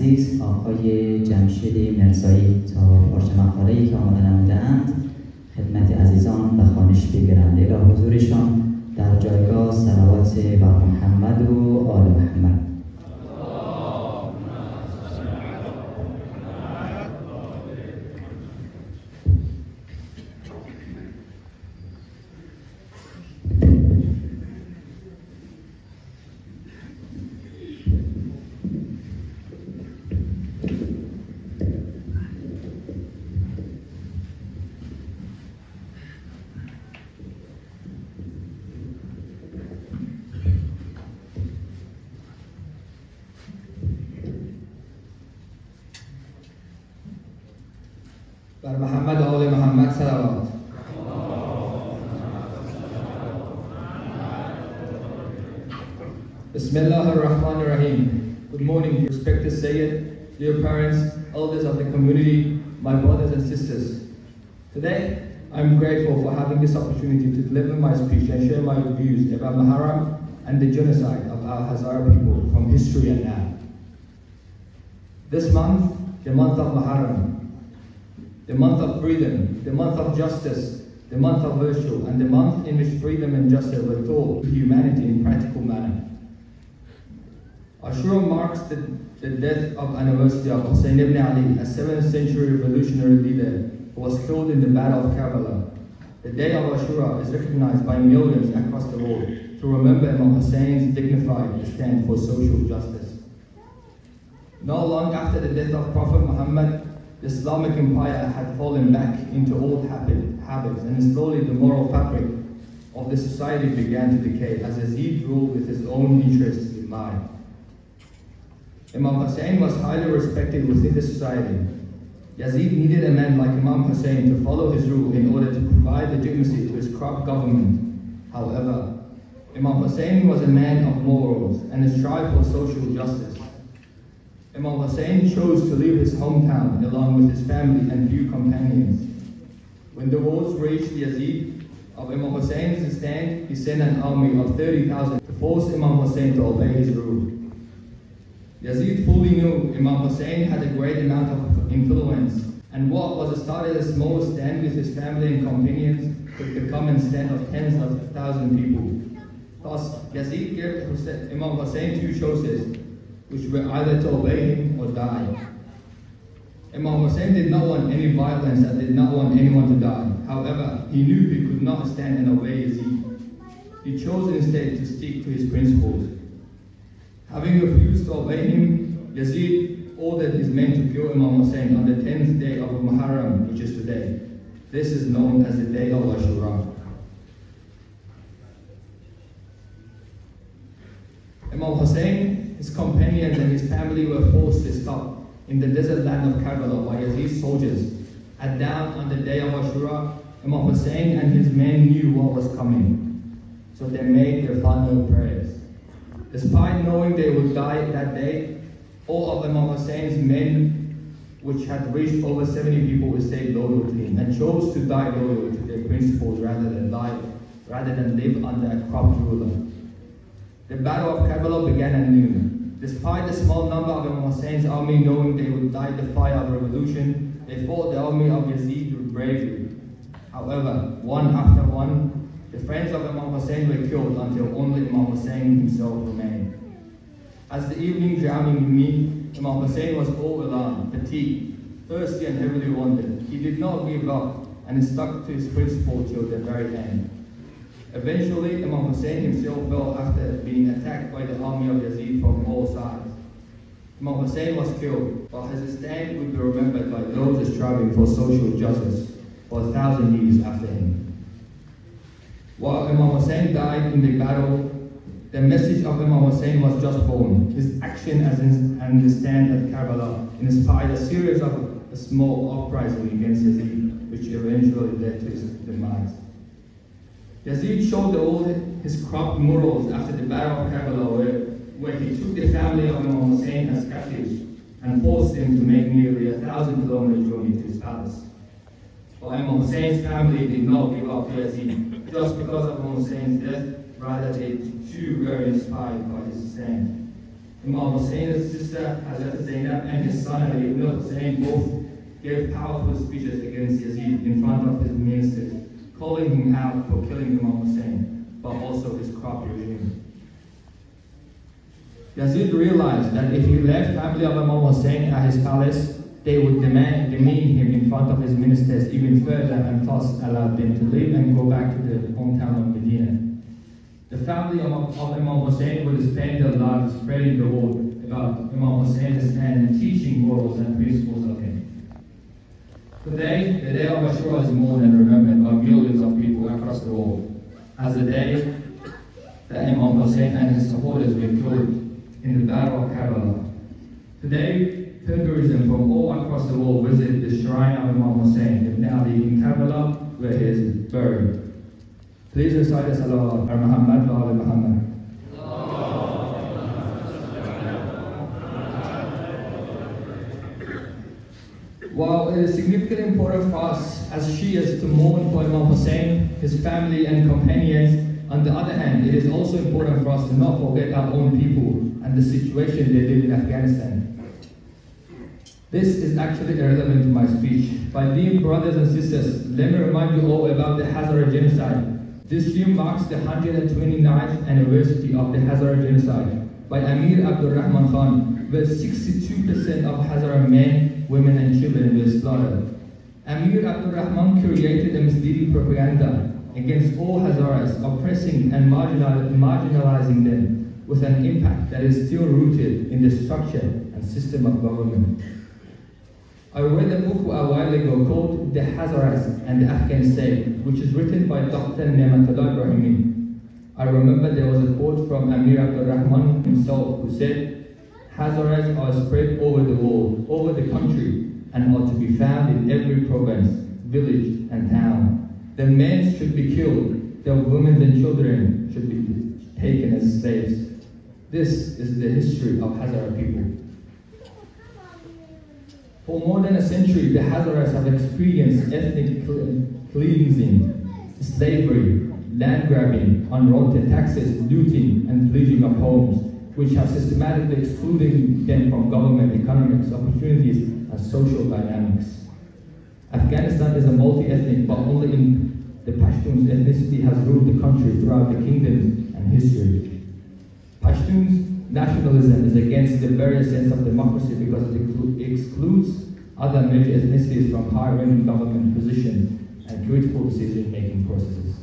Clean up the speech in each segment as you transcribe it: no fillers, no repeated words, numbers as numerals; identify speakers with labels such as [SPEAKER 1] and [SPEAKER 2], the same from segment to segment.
[SPEAKER 1] عزیز آقای جمشید مرزایی تا پارچه مقاله‌ای که آماده نموده‌اند خدمت عزیزان به خوانش بگیرند. الی حضورشان در جایگاه صلوات بر محمد و آل محمد.
[SPEAKER 2] بر محمد و آل محمد صلوات. Bismillah ar-Rahman ar-Rahim. Good morning, respected Sayyid, dear parents, elders of the community, my brothers and sisters. Today, I'm grateful for having this opportunity to deliver my speech and share my views about Muharram and the genocide of our Hazara people from history and now. This month, the month of Muharram, the month of freedom, the month of justice, the month of virtue, and the month in which freedom and justice were taught to humanity in practical manner. Ashura marks the death of anniversary of Hussein ibn Ali, a 7th century revolutionary leader who was killed in the Battle of Karbala. The day of Ashura is recognized by millions across the world to remember Imam Hussein's dignified stand for social justice. Not long after the death of Prophet Muhammad, the Islamic Empire had fallen back into old habits, and slowly the moral fabric of the society began to decay as Yazid ruled with his own interests in mind. Imam Hussein was highly respected within the society. Yazid needed a man like Imam Hussein to follow his rule in order to provide legitimacy to his corrupt government. However, Imam Hussein was a man of morals and strived for social justice. Imam Hussein chose to leave his hometown along with his family and few companions. When the wars reached Yazid of Imam Hussein's stand, he sent an army of 30,000 to force Imam Hussein to obey his rule. Yazid fully knew Imam Hussein had a great amount of influence, and what was started a small stand with his family and companions could become a stand of tens of thousands of people. Thus, Yazid gave Imam Hussein two choices, which were either to obey him or die. Imam Hussein did not want any violence and did not want anyone to die. However, he knew he could not stand and obey Yazid. He chose instead to stick to his principles. Having refused to obey him, Yazid ordered his men to kill Imam Hussein on the 10th day of Muharram, which is today. This is known as the day of Ashura. Imam Hussein, his companions and his family were forced to stop in the desert land of Karbala by Yazid's soldiers. At dawn on the day of Ashura, Imam Hussein and his men knew what was coming, so they made their final prayers. Despite knowing they would die that day, all of Imam Hussein's men, which had reached over 70 people, stayed loyal to him and chose to die loyal to their principles rather than live under a corrupt ruler. The Battle of Karbala began at noon. Despite the small number of Imam Hussein's army knowing they would die the fire of revolution, they fought the army of Yazid with bravery. However, one after one, the friends of Imam Hussein were killed until only Imam Hussein himself remained. As the evening drowning in me, Imam Hussein was all alone, fatigued, thirsty and heavily wounded. He did not give up and stuck to his principle till the very end. Eventually, Imam Hussein himself fell after being attacked by the army of Yazid from all sides. Imam Hussein was killed, but his stand would be remembered by those striving for social justice for 1,000 years after him. While Imam Hussein died in the battle, the message of Imam Hussein was just born. His action and his stand at Karbala inspired a series of small uprisings against Yazid, which eventually led to his demise. Yazid showed all his corrupt morals after the Battle of Karbala, where he took the family of Imam Hussein as captives and forced them to make nearly 1,000-kilometer journey to his palace. But Imam Hussein's family did not give up to Yazid just because of Imam Hussein's death, rather they too were inspired by his stand. Imam Hussein's sister, Hazrat Zainab, and his son, Ali ibn Hussein, both gave powerful speeches against Yazid in front of his ministers, calling him out for killing Imam Hussein, but also his corrupt regime. Yazid realized that if he left family of Imam Hussein at his palace, they would demean him in front of his ministers even further, and thus allowed them to leave and go back to their hometown of Medina. The family of Imam Hussein would spend their lives spreading the word about Imam Hussein's stand and teaching morals and principles of him. Today, the day of Ashura is mourned and remembered by millions of people across the world as the day that Imam Hussein and his supporters were killed in the Battle of Karbala. Today, pilgrims from all across the world visit the shrine of Imam Hussein ibn Ali in Karbala, where he is buried. Please recite the Salawat ar Muhammad wa ala Muhammad. While it is significantly important for us as Shias to mourn for Imam Hussein, his family and companions, on the other hand, it is also important for us to not forget our own people and the situation they live in Afghanistan. This is actually irrelevant to my speech. My dear brothers and sisters, let me remind you all about the Hazara genocide. This year marks the 129th anniversary of the Hazara genocide by Amir Abdul Rahman Khan, where 62% of Hazara men, women and children were slaughtered. Amir Abdul Rahman created a misleading propaganda against all Hazaras, oppressing and marginalizing them with an impact that is still rooted in the structure and system of government. I read a book a while ago called The Hazaras and the Afghan State, which is written by Dr. Nematullah Ibrahimi. I remember there was a quote from Amir Abdul Rahman himself who said, Hazaras are spread over the world, over the country, and are to be found in every province, village, and town. The men should be killed, the women and children should be taken as slaves. This is the history of Hazara people. For more than a century, the Hazaras have experienced ethnic cleansing, slavery, land grabbing, unwanted taxes, looting, and pillaging of homes, which have systematically excluded them from government, economic opportunities, and social dynamics. Afghanistan is a multi-ethnic, but only in the Pashtuns ethnicity has ruled the country throughout the kingdoms and history. Pashtuns nationalism is against the very sense of democracy because it excludes other major ethnicities from high-ranking government positions and critical decision-making processes.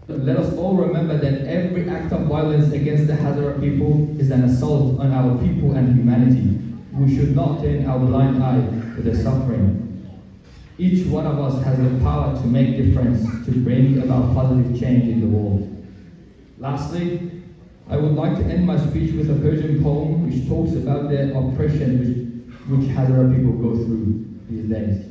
[SPEAKER 2] Let us all remember that every act of violence against the Hazara people is an assault on our people and humanity. We should not turn our blind eye to their suffering. Each one of us has the power to make a difference, to bring about positive change in the world. Lastly, I would like to end my speech with a Persian poem which talks about the oppression which Hazara people go through these days.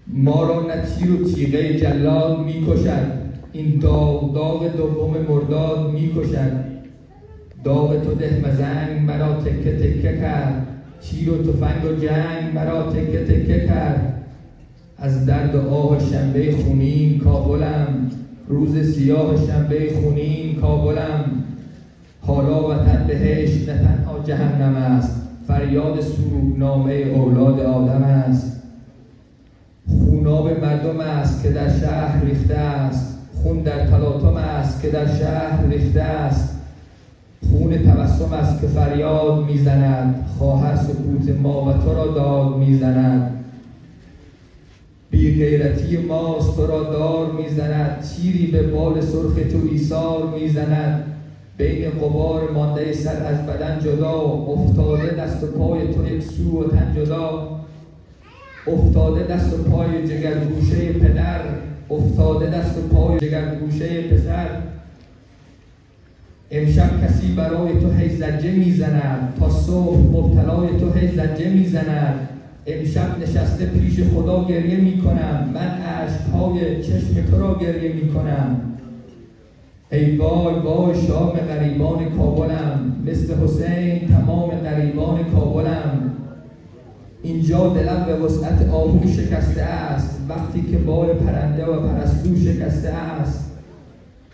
[SPEAKER 2] ما را نه تیر و تیغه جلاد می کشد، این داغ دوم مرداد می کشد. داغ تو ده مزنگ مرا تکه تکه کرد، تیر و تفنگ و جنگ مرا تکه تکه کرد. از درد و آه شنبه خونین کابلم، روز سیاه شنبه خونین کابلم. حالا وطن بهشت نه تنها جهنم است، فریاد سوگنامه اولاد آدم است. خوناب مردم است که در شهر ریخته است، خون در تلاطم است که در شهر ریخته است. خون تبسم است که فریاد میزند، خواهر سکوت ما و تو را داد میزند. بی غیرتی ماست تو را دار میزند، تیری به بال سرخ تو ایثار میزند. بین غبار مانده سر از بدن جدا، افتاده دست و پای تو یک سو و تن جدا. افتاده دست و پای جگرگوشه پدر، افتاده دست و پای جگرگوشه پسر. امشب کسی برای تو هی زجه میزند، تا صبح مبتلای تو هی زجه میزند. امشب نشسته پیش خدا گریه میکنم، من اشکهای چشم تو را گریه میکنم. ای وای وای شام غریبان کابلم، مثل حسین تمام غریبان کابلم. اینجا دلم به وسعت آهو شکسته است، وقتی که بال پرنده و پرستو شکسته است.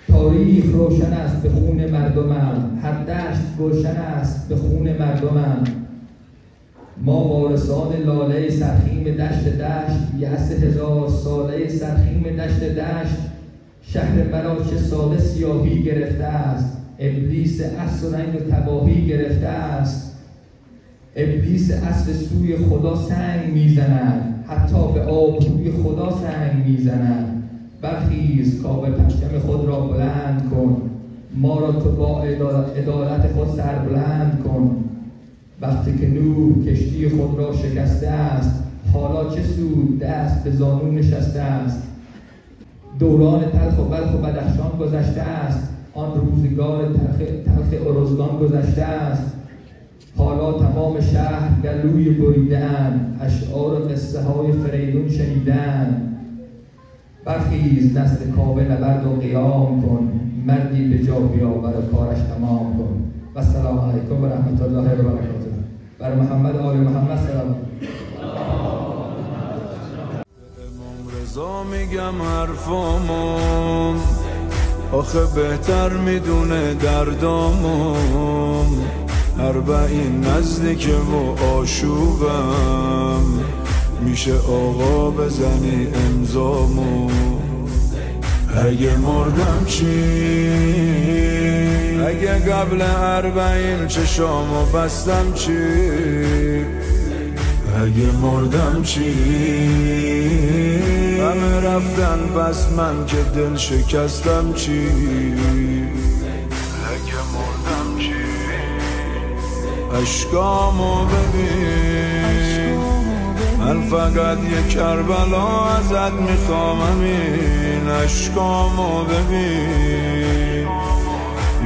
[SPEAKER 2] تاریخ روشن است به خون مردمم، هر دشت گلشن است به خون مردمم. ما وارثان لاله سرخیم دشت یأس 1000 ساله سرخیم دشت. شهر مرا چه ساله سیاهی گرفته است، ابلیس اصل و رنگ تباهی گرفته است. ابلیس اصل سوی خدا سنگ میزند، حتی به آبروی خدا سنگ میزند. برخیز کاوه پرچم خود را بلند کن، ما را تو با عدالت خود سربلند کن. وقتی که نوح کشتی خود را شکسته است، حالا چه سود دست به زانو نشسته است. دوران تلخ و بلخ و بدخشان گذشته است، آن روزگار تلخ ارزگان گذشته است. حالا تمام شهر گلوی بریده‌اند، اشعار و قصه های فریدون شنیده‌اند. برخیز نسل کاوه نبرد و قیام کن، مردی به جا بیاور و کارش تمام کن. و السلام علیکم و رحمت الله و برکاته. بر محمد آل محمد سلام.
[SPEAKER 3] امام رضا میگم حرفامون، آخه بهتر میدونه دردامون. 40 نزدیک و آشوبم، میشه آقا بزنی امضامو. اگه مردم چی؟ اگه قبل 40 چشامو بستم چی؟ اگه مردم چی؟ همه رفتن بس من که دل شکستم چی؟ اگه مردم چی؟ اشکامو ببین، من فقط یک کربلا ازت میخوام، همین اشکامو ببین.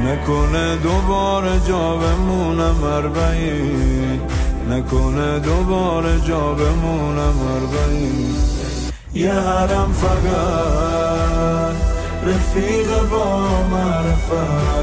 [SPEAKER 3] نکنه دوباره جا بمونم 40، نکنه دوباره جا بمونم 40. یه حرم فقط رفیق با معرفت.